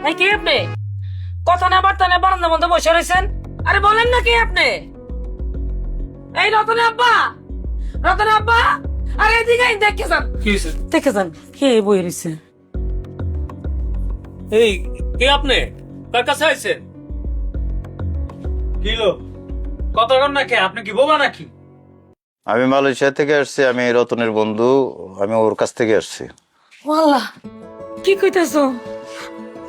এই কে আপনি? কথা না বার্তা না বারান্দার মধ্যে বসে রয়েছেন। আরে বলেন না কে আপনি? এই রতনে আব্বা, রতনে আব্বা, আরে এদিকে দেখে যান, কি হয়েছে? দেখে যান কে বই রয়েছে। এই কে আপনি? কার কাছে আইছেন? কি লো কথা কন না কে? আপনি কি বোবা নাকি? আমি মালয়েশিয়া থেকে আসছি। আমি রতনের বন্ধু। আমি ওর কাছ থেকে আসছি। ওয়াল্লাহ, কি কইতাছো?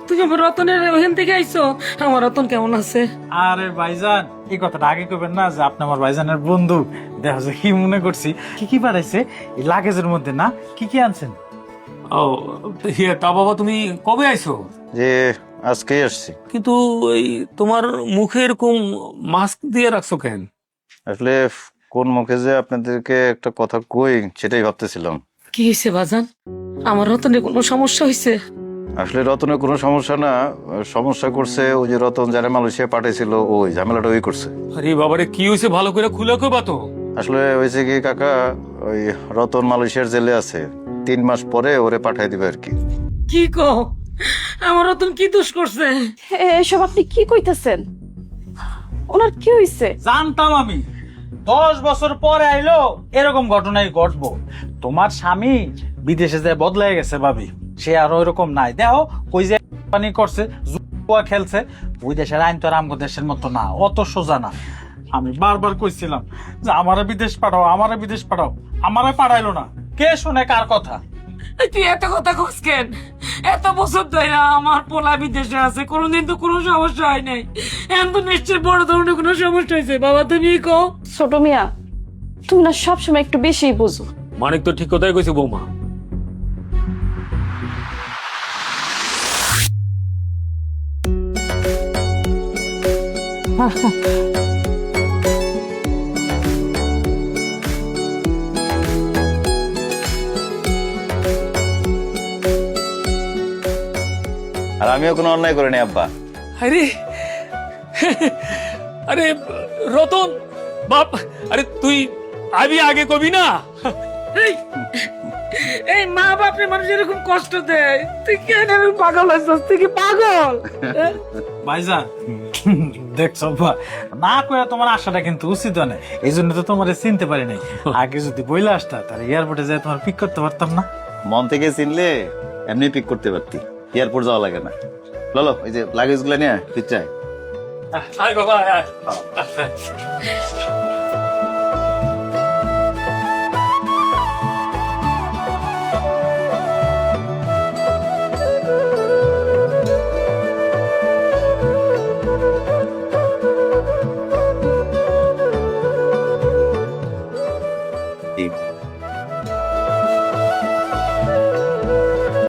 তুমি আমার রতনের ওখান থেকে আইছো? আমার রতন কেমন আছে? আরে ভাইজান, এই কথাটা আগে কইবেন না যে আপনি আমার ভাইজানের বন্ধু। দেখো যে কি মনে করছি। কি কি পাঠাইছে এই লাগেজের মধ্যে? না কি কি আনছেন? ও ইয়ে, তা বাবা তুমি কবে আইছো? যে আজকেই আসছি। কিন্তু এই তোমার মুখে এরকম মাস্ক দিয়ে রাখছো কেন? আসলে কোন মুখে যে আপনাদেরকে একটা কথা কই সেটাই ভাবতেছিলাম। কি হয়েছে বাজান? আমার রতনের কোনো সমস্যা হয়েছে? আসলে রতনের কোনো সমস্যা না, সমস্যা করছে ওই যে রতন যারা মালয়েশিয়া পাঠাইছিল, ওই ঝামেলাটা ওই করছে। আরে বাবারে কি হয়েছে ভালো করে খুলে কইবা তো। আসলে হয়েছে কি কাকা, ওই রতন মালয়েশিয়ার জেলে আছে। 3 মাস পরে ওরে পাঠাই দিবে আর কি। কি কো? আমার রতন কি দোষ করছে? এসব আপনি কি কইতেছেন? ওনার কি হইছে? জানতাম আমি 10 বছর পরে আইলো এরকম ঘটনাই ঘটবো। তোমার স্বামী বিদেশে যায় বদলাই গেছে ভাবি। সে আর ওইরকম নাই। দেখো কই যে পানি করছে, জুয়া খেলছে। ওই দেশের আইন তো আর আমগো দেশের মতো না, অত সোজা না। আমি বারবার কইছিলাম যে আমারে বিদেশ পাঠাও, আমারে বিদেশ পাঠাও। আমারে পাঠাইলো না। কে শুনে কার কথা? এই তুই এত কথা কস কেন? এত বছর ধরে আমার পোলা বিদেশে আছে, কোনোদিন তো কোনো সমস্যা হয় নাই। এখন তো নিশ্চয়ই বড় ধরনের কোনো সমস্যা হয়েছে। বাবা তুমি কও। ছোট মিয়া, তুমি না সবসময় একটু বেশিই বুঝো। মানিক তো ঠিক কথাই কইছে বৌমা। আর আমিও কোনো অন্যায় করিনি আব্বা। আরে আরে রতন বাপ, আরে তুই আবি আগে কবি না। এই, এই মা বাপরে মানুষ এরকম কষ্ট দেয়, তুই কেন এরকম পাগল হয়েছিস? তুই কি পাগল? ভাইজান দেখছো বা, না কইয়া তোমার আশাটা কিন্তু উচিত না। এই জন্য তো তোমার চিনতে পারি নাই। আগে যদি বইলে আসতা তাহলে এয়ারপোর্টে যাই তোমার পিক করতে পারতাম না। মন থেকে চিনলে এমনি পিক করতে পারতি, এয়ারপোর্ট যাওয়া লাগে না। ললো ওই যে লাগেজ গুলা নিয়ে পিচ্ছায়। আয় বাবা আয়।